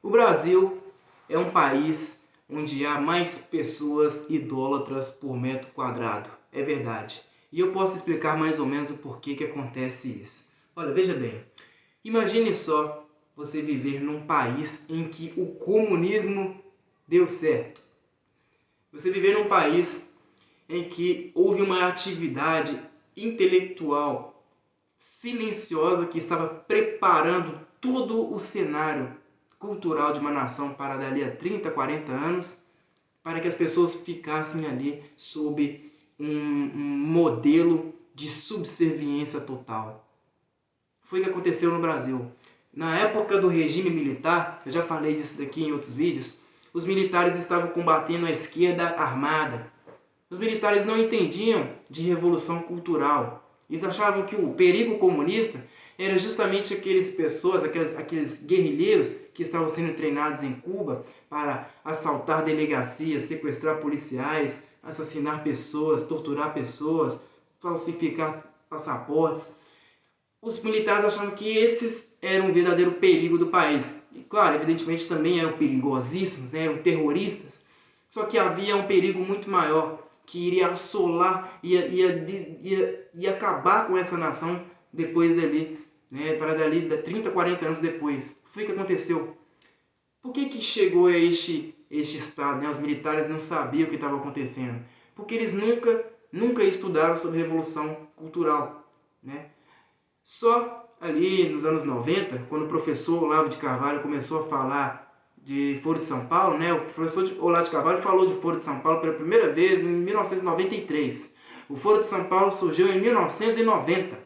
O Brasil é um país onde há mais pessoas idólatras por metro quadrado. É verdade. E eu posso explicar mais ou menos o porquê que acontece isso. Olha, veja bem. Imagine só você viver num país em que o comunismo deu certo. Você viver num país em que houve uma atividade intelectual silenciosa que estava preparando todo o cenário cultural de uma nação para dali a 30, 40 anos, para que as pessoas ficassem ali sob um modelo de subserviência total. Foi o que aconteceu no Brasil. Na época do regime militar, eu já falei disso daqui em outros vídeos, os militares estavam combatendo a esquerda armada. Os militares não entendiam de revolução cultural. Eles achavam que o perigo comunista era justamente aqueles guerrilheiros que estavam sendo treinados em Cuba para assaltar delegacias, sequestrar policiais, assassinar pessoas, torturar pessoas, falsificar passaportes. Os militares achavam que esses eram um verdadeiro perigo do país. E claro, evidentemente também eram perigosíssimos, né? Eram terroristas. Só que havia um perigo muito maior, que iria assolar, ia acabar com essa nação depois dali, né, para dali 30, 40 anos depois. Foi o que aconteceu. Por que chegou a este estado? Né? Os militares não sabiam o que estava acontecendo. Porque eles nunca estudaram sobre revolução cultural. Né? Só ali nos anos 90, quando o professor Olavo de Carvalho começou a falar de Foro de São Paulo, né? O professor Olavo de Carvalho falou de Foro de São Paulo pela primeira vez em 1993. O Foro de São Paulo surgiu em 1990.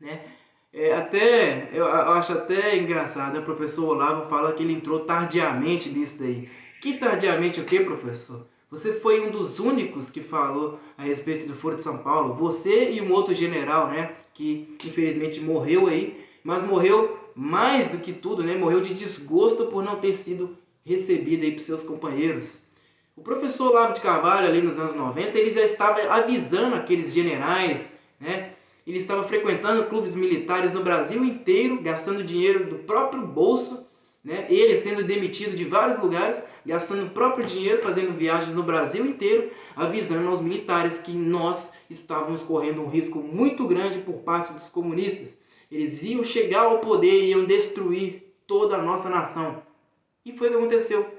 Né? Eu acho até engraçado, né? O professor Olavo fala que ele entrou tardiamente nisso daí. Que tardiamente o que, professor? Você foi um dos únicos que falou a respeito do Foro de São Paulo. Você e um outro general, né? Que infelizmente morreu aí, mas morreu mais do que tudo, né? Morreu de desgosto por não ter sido recebido aí por seus companheiros. O professor Olavo de Carvalho, ali nos anos 90, ele já estava avisando aqueles generais, né? Ele estava frequentando clubes militares no Brasil inteiro, gastando dinheiro do próprio bolso, né? Ele sendo demitido de vários lugares, gastando o próprio dinheiro, fazendo viagens no Brasil inteiro, avisando aos militares que nós estávamos correndo um risco muito grande por parte dos comunistas. Eles iam chegar ao poder e iam destruir toda a nossa nação. E foi o que aconteceu.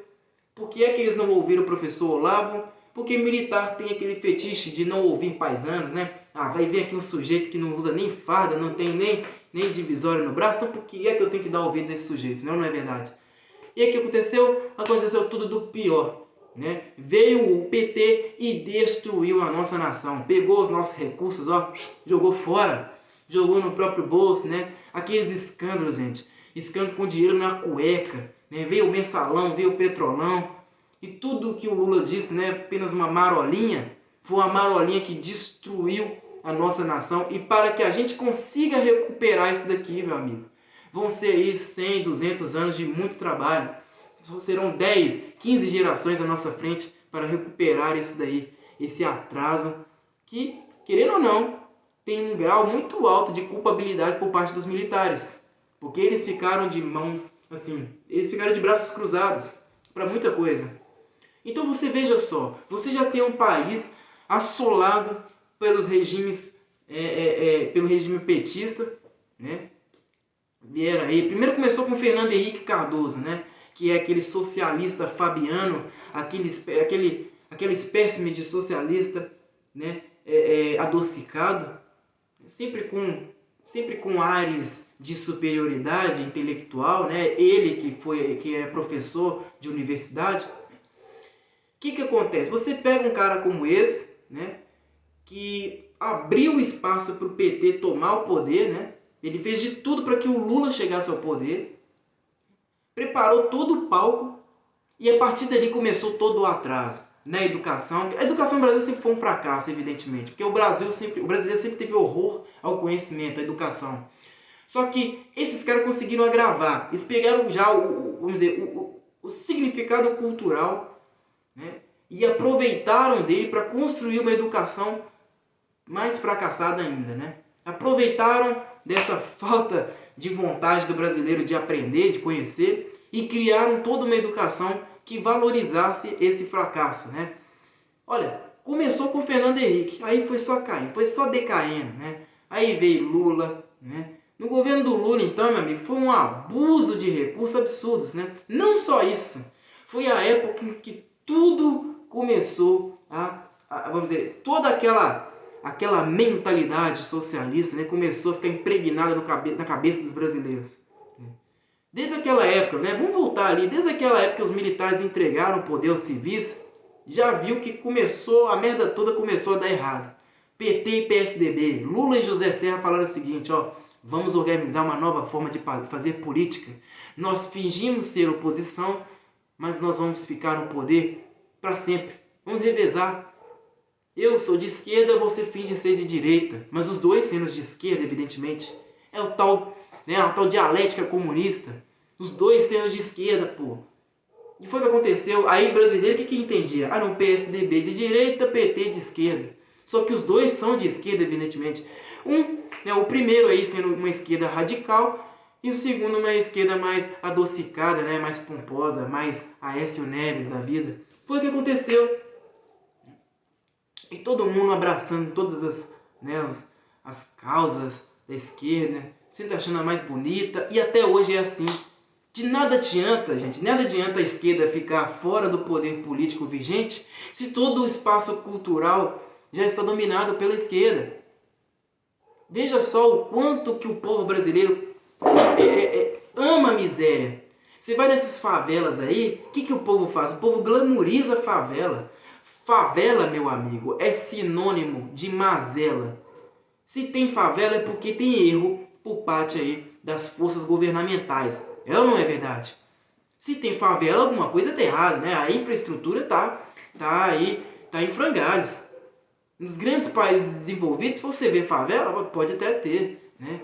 Por que é que eles não ouviram o professor Olavo? Porque militar tem aquele fetiche de não ouvir paisanos, né? Ah, vai vir aqui um sujeito que não usa nem farda, não tem nem divisória no braço, então por que é que eu tenho que dar ouvidos a esse sujeito? Não é verdade? E o que aconteceu? Aconteceu tudo do pior. Né? Veio o PT e destruiu a nossa nação. Pegou os nossos recursos, ó, jogou fora. Jogou no próprio bolso, né? Aqueles escândalos, gente. Escândalo com dinheiro na cueca. Né? Veio o mensalão, veio o petrolão. E tudo que o Lula disse, né? Apenas uma marolinha. Foi uma marolinha que destruiu a nossa nação. E para que a gente consiga recuperar isso daqui, meu amigo, vão ser aí 100, 200 anos de muito trabalho. Serão 10, 15 gerações à nossa frente para recuperar isso daí, esse atraso que, querendo ou não, tem um grau muito alto de culpabilidade por parte dos militares. Porque eles ficaram de mãos, assim, eles ficaram de braços cruzados para muita coisa. Então você veja só, você já tem um país assolado pelos regimes, pelo regime petista, né? Vieram aí, primeiro começou com Fernando Henrique Cardoso, né? Que é aquele socialista fabiano, aquela espécime de socialista, né? Adocicado, sempre com ares de superioridade intelectual, né? Ele que é professor de universidade. O que acontece? Você pega um cara como esse, né? Que abriu espaço para o PT tomar o poder, né? Ele fez de tudo para que o Lula chegasse ao poder, preparou todo o palco e a partir dali começou todo o atraso na educação. A educação no Brasil sempre foi um fracasso, evidentemente, porque o brasileiro sempre teve horror ao conhecimento, à educação. Só que esses caras conseguiram agravar, eles pegaram já o significado cultural, né, e aproveitaram dele para construir uma educação mais fracassada ainda, né? Aproveitaram dessa falta de vontade do brasileiro de aprender, de conhecer, e criaram toda uma educação que valorizasse esse fracasso, né? Olha, começou com Fernando Henrique, aí foi só caindo, foi só decaindo, né? Aí veio Lula, né? No governo do Lula, então, meu amigo, foi um abuso de recursos absurdos, né? Não só isso, foi a época em que tudo começou vamos dizer, toda aquela mentalidade socialista, né, começou a ficar impregnada na cabeça dos brasileiros. Desde aquela época, né, vamos voltar ali, desde aquela época que os militares entregaram o poder aos civis, já viu que começou, a merda toda começou a dar errado. PT e PSDB, Lula e José Serra falaram o seguinte, ó, vamos organizar uma nova forma de fazer política. Nós fingimos ser oposição, mas nós vamos ficar no poder para sempre. Vamos revezar. Eu sou de esquerda, você finge ser de direita. Mas os dois sendo de esquerda, evidentemente. É o tal, né, a tal dialética comunista. Os dois sendo de esquerda, pô. E foi o que aconteceu. Aí brasileiro, o que entendia? Ah, não, PSDB de direita, PT de esquerda. Só que os dois são de esquerda, evidentemente. Né, o primeiro aí sendo uma esquerda radical, e o segundo uma esquerda mais adocicada, né, mais pomposa, mais Aécio Neves da vida. Foi o que aconteceu. E todo mundo abraçando todas as causas da esquerda, sempre achando a mais bonita, e até hoje é assim. De nada adianta, gente, nada adianta a esquerda ficar fora do poder político vigente se todo o espaço cultural já está dominado pela esquerda. Veja só o quanto que o povo brasileiro ama a miséria. Você vai nessas favelas aí, o que o povo faz? O povo glamoriza a favela. Favela, meu amigo, é sinônimo de mazela. Se tem favela é porque tem erro por parte aí das forças governamentais. É ou não é verdade? Se tem favela, alguma coisa está errada, né? A infraestrutura tá em frangalhos. Nos grandes países desenvolvidos, se você vê favela, pode até ter, né?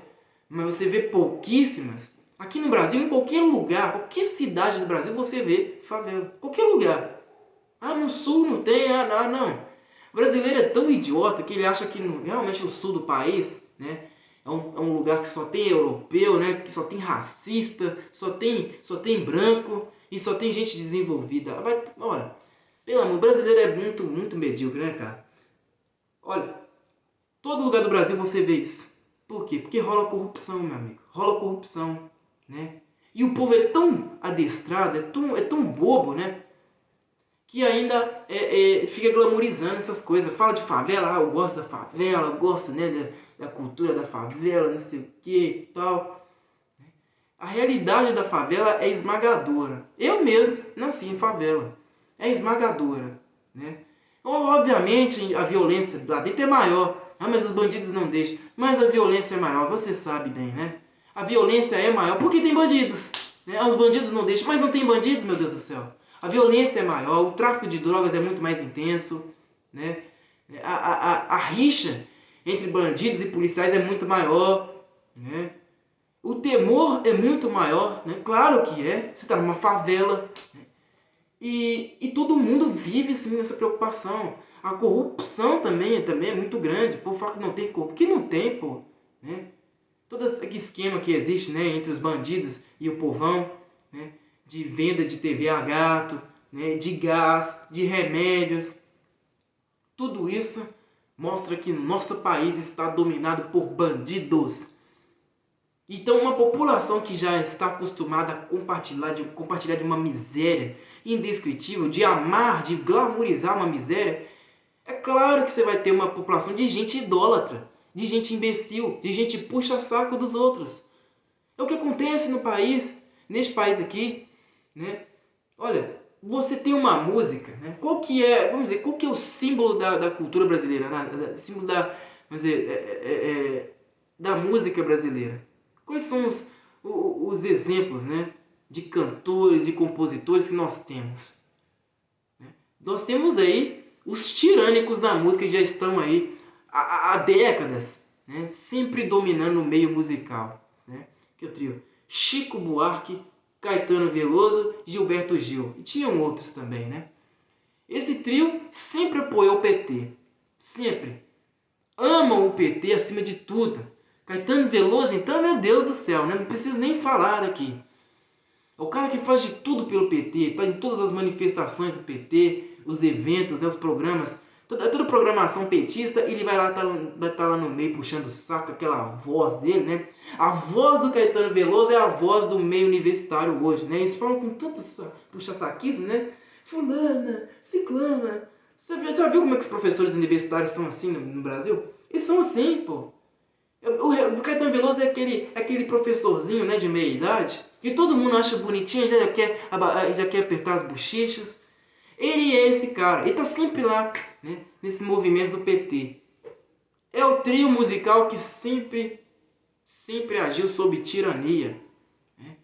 Mas você vê pouquíssimas. Aqui no Brasil, em qualquer lugar, qualquer cidade do Brasil, você vê favela. Qualquer lugar. Ah, no sul não tem, não. O brasileiro é tão idiota que ele acha que realmente no sul do país, né, é um lugar que só tem europeu, né, que só tem racista, só tem branco e só tem gente desenvolvida. Olha, pelo amor, o brasileiro é muito, muito medíocre, né, cara? Olha, todo lugar do Brasil você vê isso. Por quê? Porque rola corrupção, meu amigo. Rola corrupção, né? E o povo é tão adestrado, é tão bobo, né? Que ainda fica glamorizando essas coisas. Fala de favela, eu gosto da favela, eu gosto, né, da cultura da favela, não sei o que e tal. A realidade da favela é esmagadora. Eu mesmo nasci em favela. É esmagadora, né? Obviamente a violência lá dentro é maior. Ah, mas os bandidos não deixam. Mas a violência é maior, você sabe bem, né? A violência é maior porque tem bandidos, né? Os bandidos não deixam, mas não tem bandidos, meu Deus do céu. A violência é maior, o tráfico de drogas é muito mais intenso, né? A rixa entre bandidos e policiais é muito maior, né? O temor é muito maior, né? Claro que é. Você está numa favela, né? E todo mundo vive assim nessa preocupação. A corrupção também é muito grande. Por falar que não tem corrupção, que não tem, pô, né? Todo esse esquema que existe, né, entre os bandidos e o povão, né? De venda de TV a gato, né, de gás, de remédios. Tudo isso mostra que nosso país está dominado por bandidos. Então uma população que já está acostumada a compartilhar de uma miséria indescritível, de amar, de glamorizar uma miséria, é claro que você vai ter uma população de gente idólatra, de gente imbecil, de gente puxa-saco dos outros. É o que acontece no país, neste país aqui, né? Olha, você tem uma música, né? Qual que é o símbolo da cultura brasileira, né? Símbolo vamos dizer, da música brasileira? Quais são os exemplos, né, de cantores e compositores que nós temos? Nós temos aí os tirânicos da música que já estão aí há décadas, né, sempre dominando o meio musical, né? Que é o trio Chico Buarque, Caetano Veloso, Gilberto Gil. E tinham outros também, né? Esse trio sempre apoiou o PT. Sempre. Amam o PT acima de tudo. Caetano Veloso, então, meu Deus do céu, né? Não preciso nem falar aqui. É o cara que faz de tudo pelo PT, tá em todas as manifestações do PT, os eventos, né, os programas, toda programação petista, ele vai lá, vai estar lá no meio puxando o saco, aquela voz dele, né? A voz do Caetano Veloso é a voz do meio universitário hoje, né? Eles falam com tanto puxa-saquismo, né? Fulana, ciclana. Você já viu como é que os professores universitários são assim no Brasil? Eles são assim, pô. O Caetano Veloso é aquele professorzinho, né, de meia idade, que todo mundo acha bonitinho, já quer apertar as bochechas. Ele é esse cara, ele tá sempre lá, né, nesses movimentos do PT. É o trio musical que sempre agiu sob tirania. Né?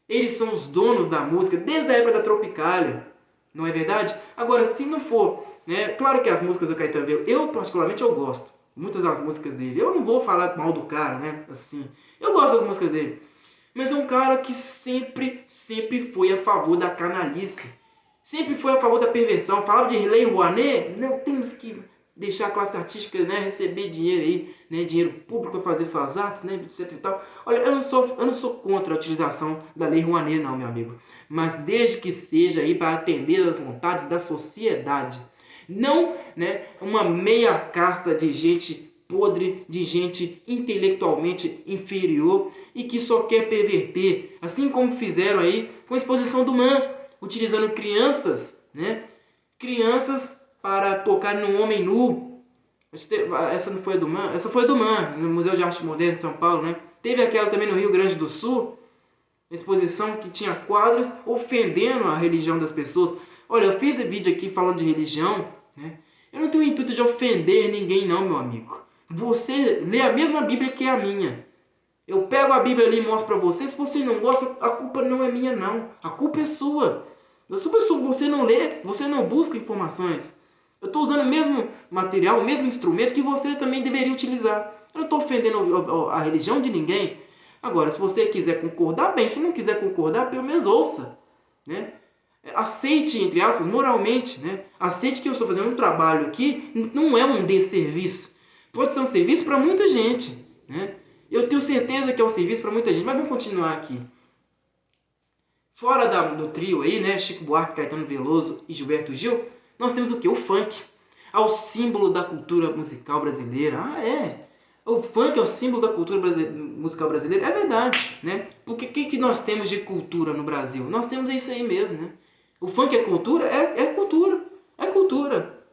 Eles são os donos da música desde a época da Tropicália, não é verdade? Agora, se não for, né, claro que as músicas do Caetano Veloso, eu particularmente eu gosto. Muitas das músicas dele. Eu não vou falar mal do cara, né? Assim, eu gosto das músicas dele. Mas é um cara que sempre foi a favor da canalice. Sempre foi a favor da perversão. Falava de Lei Rouanet. Não, temos que deixar a classe artística, né, receber dinheiro aí, né, dinheiro público para fazer suas artes, né, etc e tal. Olha, eu não sou contra a utilização da Lei Rouanet, não, meu amigo. Mas desde que seja aí para atender às vontades da sociedade. Não, né, uma meia casta de gente podre, de gente intelectualmente inferior e que só quer perverter, assim como fizeram aí com a exposição do Man, utilizando crianças, né, crianças para tocar no homem nu. Essa não foi a do Man, essa foi a do Man, no Museu de Arte Moderna de São Paulo, né? Teve aquela também no Rio Grande do Sul, exposição que tinha quadros ofendendo a religião das pessoas. Olha, eu fiz esse vídeo aqui falando de religião, né? Eu não tenho o intuito de ofender ninguém não, meu amigo. Você lê a mesma Bíblia que a minha. Eu pego a Bíblia ali e mostro para você. Se você não gosta, a culpa não é minha não. A culpa é sua. Você não lê, você não busca informações. Eu estou usando o mesmo material, o mesmo instrumento que você também deveria utilizar. Eu não estou ofendendo a religião de ninguém. Agora, se você quiser concordar, bem. Se não quiser concordar, pelo menos ouça, né? Aceite, entre aspas, moralmente, né? Aceite que eu estou fazendo um trabalho aqui, não é um desserviço. Pode ser um serviço para muita gente, né? Eu tenho certeza que é um serviço para muita gente, mas vamos continuar aqui. Fora do trio aí, né? Chico Buarque, Caetano Veloso e Gilberto Gil, nós temos o que? O funk. É o símbolo da cultura musical brasileira. Ah, é? O funk é o símbolo da cultura musical brasileira? É verdade, né? Porque o que nós temos de cultura no Brasil? Nós temos isso aí mesmo, né? O funk é cultura? É cultura. É cultura.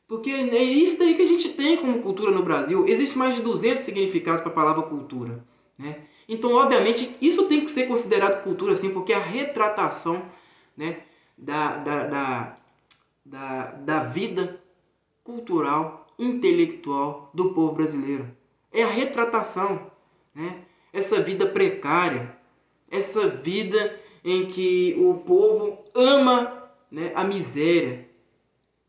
Porque é isso daí que a gente tem como cultura no Brasil. Existe mais de 200 significados para a palavra cultura, né? Então, obviamente, isso tem que ser considerado cultura, sim, porque é a retratação, né, da vida cultural, intelectual do povo brasileiro. É a retratação, né? Essa vida precária, essa vida em que o povo ama, né, a miséria,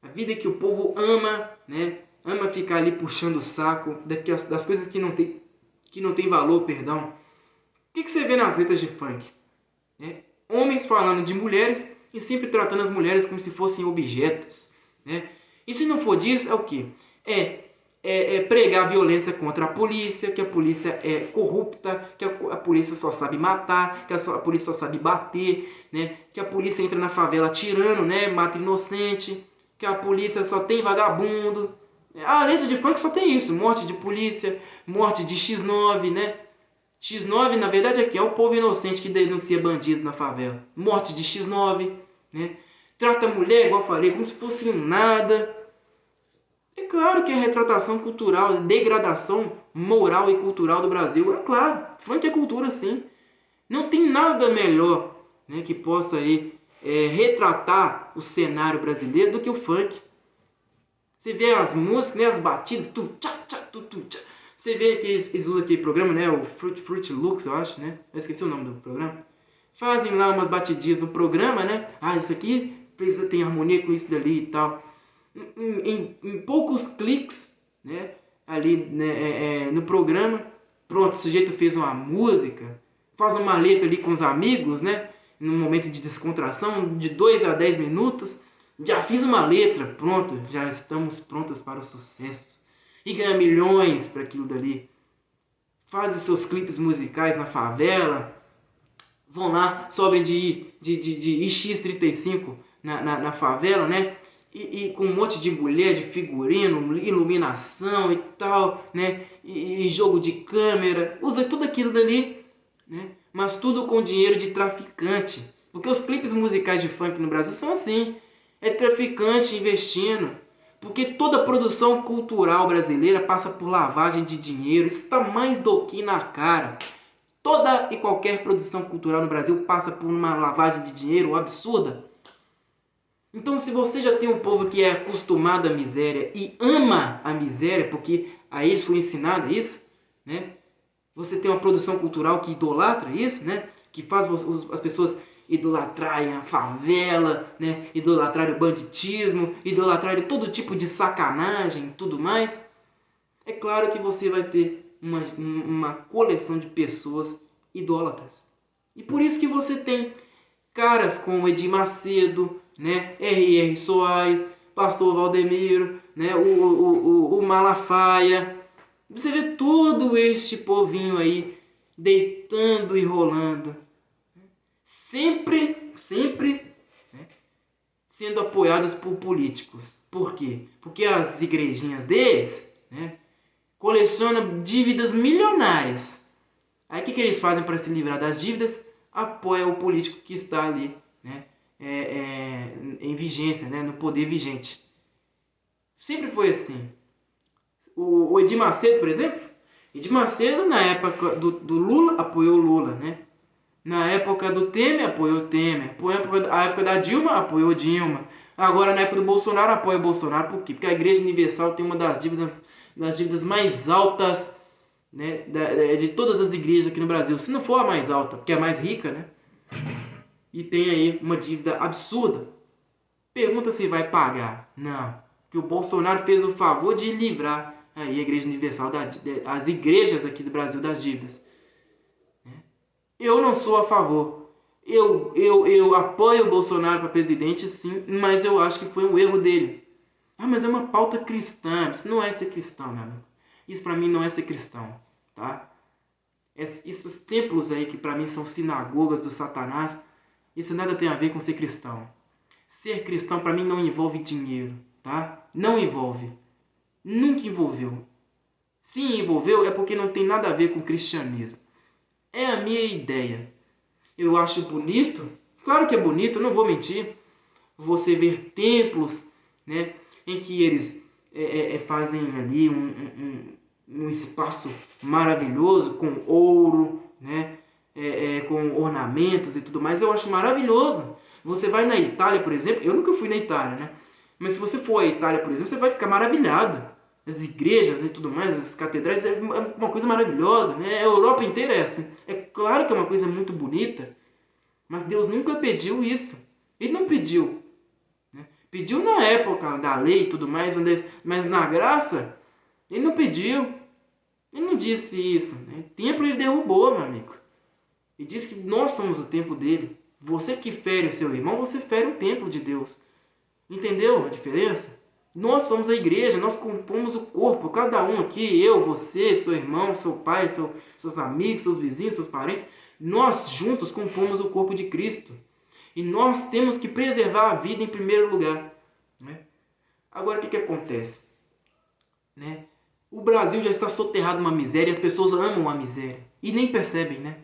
a vida que o povo ama, né, ama ficar ali puxando o saco das coisas que não tem valor, perdão. O que você vê nas letras de funk? Homens falando de mulheres e sempre tratando as mulheres como se fossem objetos, né? E se não for disso, é o quê? É pregar violência contra a polícia, que a polícia é corrupta, que a polícia só sabe matar, que a polícia só sabe bater, né? Que a polícia entra na favela atirando, né? Mata inocente, que a polícia só tem vagabundo. A letra de funk só tem isso, morte de polícia, morte de X9, né? X9, na verdade, aqui é o povo inocente que denuncia bandido na favela. Morte de X9, né? Trata a mulher, igual eu falei, como se fosse um nada. É claro que é retratação cultural, degradação moral e cultural do Brasil. É claro, funk é cultura sim. Não tem nada melhor, né, que possa aí, retratar o cenário brasileiro do que o funk. Você vê as músicas, né, as batidas, tu, tchá, tchá, tu, tchá. Você vê que eles usam aquele programa, né, o Fruit Loops, eu acho, né? Eu esqueci o nome do programa. Fazem lá umas batidinhas no programa, né? Ah, isso aqui precisa ter harmonia com isso dali e tal. Em poucos cliques, né, ali, né, no programa, pronto, o sujeito fez uma música, faz uma letra ali com os amigos, né, num momento de descontração, de 2 a 10 minutos, já fiz uma letra, pronto, já estamos prontos para o sucesso. E ganha milhões para aquilo dali. Faz os seus clipes musicais na favela, vão lá, sobem de X35 na favela, né? E com um monte de mulher, de figurino, iluminação e tal, né? E jogo de câmera, usa tudo aquilo dali, né? Mas tudo com dinheiro de traficante. Porque os clipes musicais de funk no Brasil são assim, é traficante investindo. Porque toda produção cultural brasileira passa por lavagem de dinheiro, isso está mais do que na cara. Toda e qualquer produção cultural no Brasil passa por uma lavagem de dinheiro absurda. Então, se você já tem um povo que é acostumado à miséria e ama a miséria, porque a eles foi ensinado isso, né? Você tem uma produção cultural que idolatra isso, né? Que faz as pessoas idolatrarem a favela, né? Idolatrarem o banditismo, idolatrarem todo tipo de sacanagem e tudo mais. É claro que você vai ter uma coleção de pessoas idólatras. E por isso que você tem caras como Edir Macedo, né? R.R. Soares, Pastor Valdemiro, né? o Malafaia. Você vê todo este povinho aí deitando e rolando. Sempre né, sendo apoiados por políticos. Por quê? Porque as igrejinhas deles, né, colecionam dívidas milionárias. Aí o que eles fazem para se livrar das dívidas? Apoia o político que está ali, né, em vigência, né, no poder vigente. Sempre foi assim. O Edir Macedo, por exemplo, Edir Macedo na época do Lula apoiou o Lula, né? Na época do Temer apoiou o Temer, na época da Dilma apoiou Dilma. Agora na época do Bolsonaro apoia o Bolsonaro. Por quê? Porque a Igreja Universal tem uma das dívidas mais altas, né, de todas as igrejas aqui no Brasil. Se não for a mais alta, porque é a mais rica, né? E tem aí uma dívida absurda. Pergunta se vai pagar. Não. Que o Bolsonaro fez o favor de livrar aí a Igreja Universal, as igrejas aqui do Brasil das dívidas. Eu não sou a favor. Eu apoio o Bolsonaro para presidente, sim, mas eu acho que foi um erro dele. Ah, mas é uma pauta cristã. Isso não é ser cristão, meu amigo. Isso para mim não é ser cristão, tá? Esses templos aí que para mim são sinagogas do Satanás, isso nada tem a ver com ser cristão. Ser cristão para mim não envolve dinheiro, tá? Não envolve. Nunca envolveu. Se envolveu é porque não tem nada a ver com o cristianismo. É a minha ideia. Eu acho bonito, claro que é bonito, eu não vou mentir. Você ver templos, né, em que eles fazem ali um espaço maravilhoso com ouro, né, com ornamentos e tudo mais. Eu acho maravilhoso. Você vai na Itália, por exemplo, eu nunca fui na Itália, né? Mas se você for à Itália, por exemplo, você vai ficar maravilhado. As igrejas e tudo mais, as catedrais, é uma coisa maravilhosa, né? A Europa inteira é assim. É claro que é uma coisa muito bonita, mas Deus nunca pediu isso. Ele não pediu. Né? Pediu na época da lei e tudo mais, mas na graça, ele não pediu. Ele não disse isso. Né? O templo ele derrubou, meu amigo. Ele disse que nós somos o templo dele. Você que fere o seu irmão, você fere o templo de Deus. Entendeu a diferença? Nós somos a igreja, nós compomos o corpo, cada um aqui, eu, você, seu irmão, seu pai, seus amigos, seus vizinhos, seus parentes, nós juntos compomos o corpo de Cristo. E nós temos que preservar a vida em primeiro lugar. Né? Agora, o que acontece? Né? O Brasil já está soterrado numa miséria e as pessoas amam a miséria. E nem percebem, né?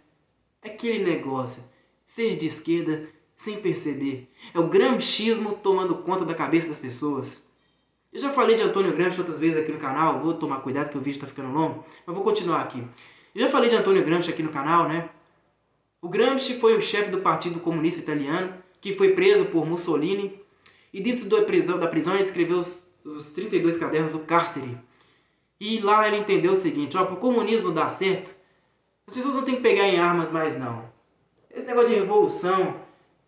Aquele negócio, ser de esquerda sem perceber. É o gramscismo tomando conta da cabeça das pessoas. Eu já falei de Antônio Gramsci outras vezes aqui no canal, vou tomar cuidado que o vídeo está ficando longo, mas vou continuar aqui. Eu já falei de Antônio Gramsci aqui no canal, né? O Gramsci foi o chefe do Partido Comunista Italiano, que foi preso por Mussolini, e dentro da prisão ele escreveu os 32 cadernos do cárcere. E lá ele entendeu o seguinte, ó, para o comunismo dar certo, as pessoas não têm que pegar em armas mais não. Esse negócio de revolução,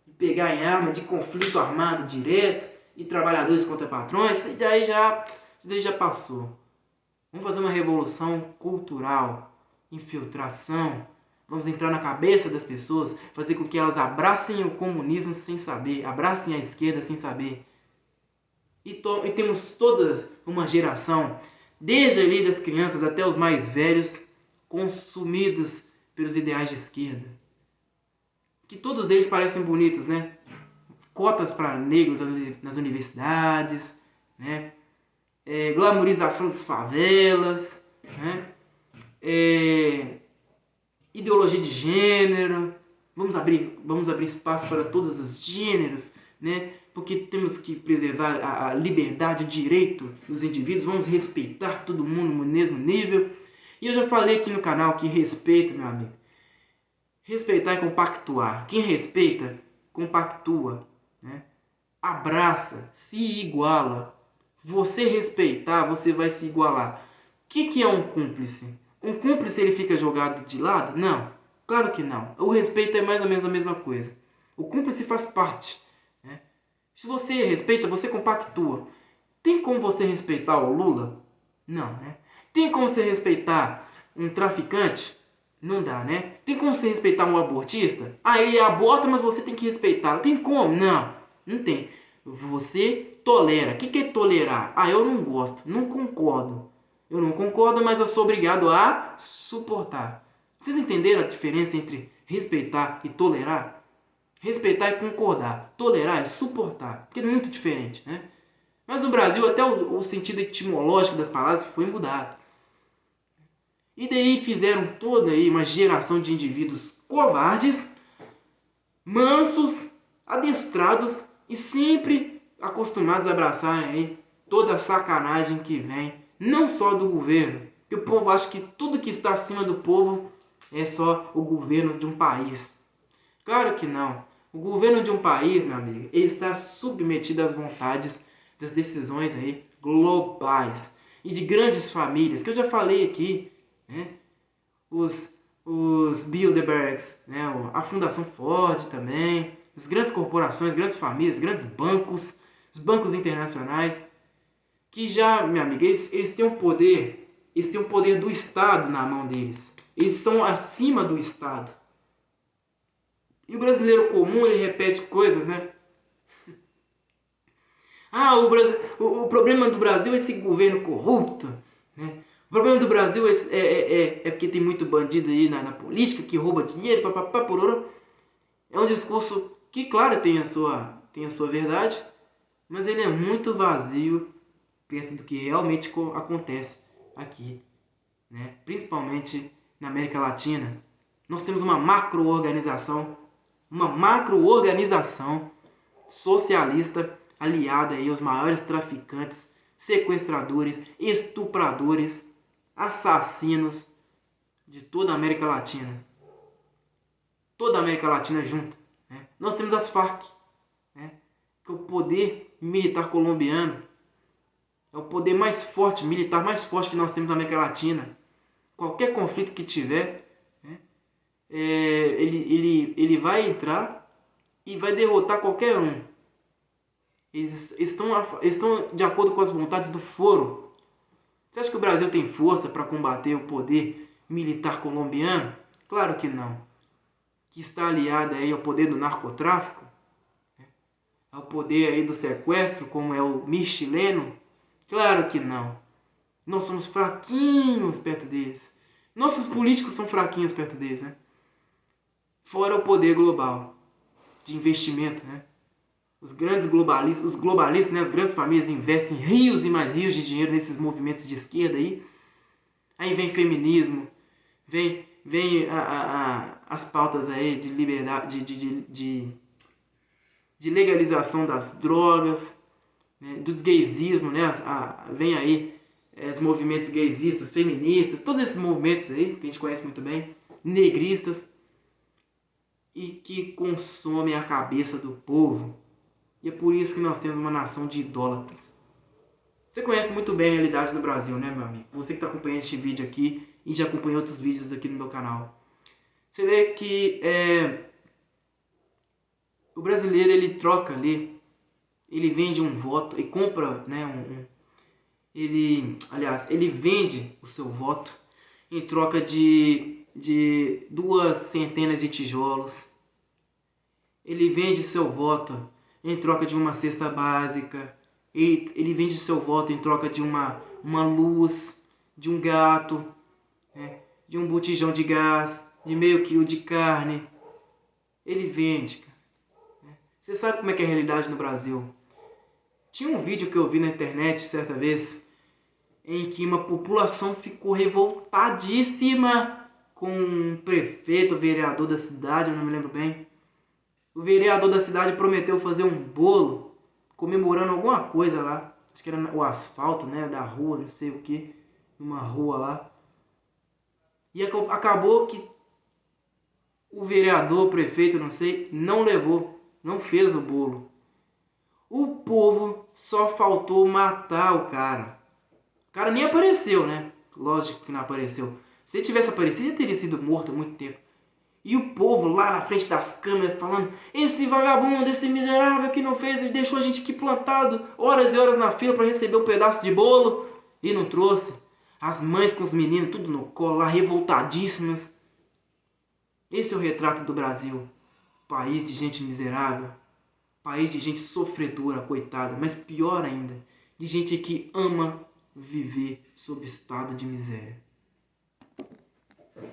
de pegar em arma, de conflito armado direto, e trabalhadores contra patrões, isso daí já passou. Vamos fazer uma revolução cultural, infiltração, vamos entrar na cabeça das pessoas, fazer com que elas abracem o comunismo sem saber, abracem a esquerda sem saber. E temos toda uma geração, desde ali das crianças até os mais velhos, consumidos pelos ideais de esquerda. que todos eles parecem bonitos, né? Cotas para negros nas universidades, né? Glamorização das favelas, né? Ideologia de gênero, vamos abrir espaço para todos os gêneros, né? Porque temos que preservar a liberdade, o direito dos indivíduos, vamos respeitar todo mundo no mesmo nível. E eu já falei aqui no canal que respeito, meu amigo. Respeitar é compactuar. Quem respeita, compactua, né? Abraça, se iguala. Você respeitar, você vai se igualar. O que é um cúmplice? Um cúmplice ele fica jogado de lado? Não, claro que não. O respeito é mais ou menos a mesma coisa. O cúmplice faz parte, né? Se você respeita, você compactua. Tem como você respeitar o Lula? Não, né? Tem como você respeitar um traficante? Não dá, né? Tem como você respeitar um abortista? Ah, ele aborta, mas você tem que respeitar. Tem como? Não, não tem. Você tolera. O que é tolerar? Ah, eu não gosto, não concordo. Eu não concordo, mas eu sou obrigado a suportar. Vocês entenderam a diferença entre respeitar e tolerar? Respeitar é concordar. Tolerar é suportar. Porque é muito diferente, né? Mas no Brasil até o sentido etimológico das palavras foi mudado. E daí fizeram toda aí uma geração de indivíduos covardes, mansos, adestrados e sempre acostumados a abraçarem aí toda a sacanagem que vem, não só do governo, que o povo acha que tudo que está acima do povo é só o governo de um país. Claro que não. O governo de um país, meu amigo, ele está submetido às vontades das decisões aí globais e de grandes famílias, que eu já falei aqui, né? Os Bilderbergs, né? A Fundação Ford também, as grandes corporações, grandes famílias, grandes bancos, os bancos internacionais, que já, minha amiga, eles têm o poder do Estado na mão deles. Eles são acima do Estado. E o brasileiro comum, ele repete coisas, né? Ah, o problema do Brasil é esse governo corrupto, né? O problema do Brasil é porque tem muito bandido aí na política que rouba dinheiro, papapá, pororó. É um discurso que, claro, tem a sua verdade, mas ele é muito vazio perto do que realmente acontece aqui, né? Principalmente na América Latina. Nós temos uma macro-organização socialista aliada aí aos maiores traficantes, sequestradores, estupradores, assassinos de toda a América Latina. Toda a América Latina junto, né? Nós temos as Farc, né? Que é o poder militar colombiano. É o poder mais forte, militar mais forte que nós temos na América Latina. Qualquer conflito que tiver, né? Ele vai entrar e vai derrotar qualquer um. Eles estão de acordo com as vontades do foro. Você acha que o Brasil tem força para combater o poder militar colombiano? Claro que não. Que está aliado aí ao poder do narcotráfico, ao poder aí do sequestro, como é o MIR chileno? Claro que não. Nós somos fraquinhos perto deles. Nossos políticos são fraquinhos perto deles, né? Fora o poder global de investimento, né? Os globalistas, né? As grandes famílias investem rios e mais rios de dinheiro nesses movimentos de esquerda aí. Aí vem feminismo, vem as pautas aí de liberdade, de legalização das drogas, né? Dos gaysismo, né? Vem aí os movimentos gaysistas, feministas, todos esses movimentos aí que a gente conhece muito bem, negristas, e que consomem a cabeça do povo. E é por isso que nós temos uma nação de idólatras. Você conhece muito bem a realidade do Brasil, né, meu amigo? Você que está acompanhando este vídeo aqui e já acompanhou outros vídeos aqui no meu canal. Você vê que o brasileiro, ele troca ali, ele vende um voto e compra, né, ele vende o seu voto em troca de 2 centenas de tijolos. Ele vende seu voto em troca de uma cesta básica. Ele vende seu voto em troca de uma luz, de um gato, né? De um botijão de gás, de meio quilo de carne. ele vende, cara. Você sabe como é que é a realidade no Brasil. Tinha um vídeo que eu vi na internet certa vez, em que uma população ficou revoltadíssima com um prefeito, vereador da cidade, eu não me lembro bem. O vereador da cidade prometeu fazer um bolo comemorando alguma coisa lá. Acho que era o asfalto, né, da rua, não sei o que, numa rua lá. E acabou que o vereador, o prefeito, não sei, não levou, não fez o bolo. O povo só faltou matar o cara. O cara nem apareceu, né? Lógico que não apareceu. Se tivesse aparecido, já teria sido morto há muito tempo. E o povo lá na frente das câmeras falando: esse vagabundo, esse miserável que não fez e deixou a gente aqui plantado horas e horas na fila para receber um pedaço de bolo e não trouxe. As mães com os meninos tudo no colo lá, revoltadíssimas. Esse é o retrato do Brasil. País de gente miserável. País de gente sofredora, coitada. Mas pior ainda, de gente que ama viver sob estado de miséria.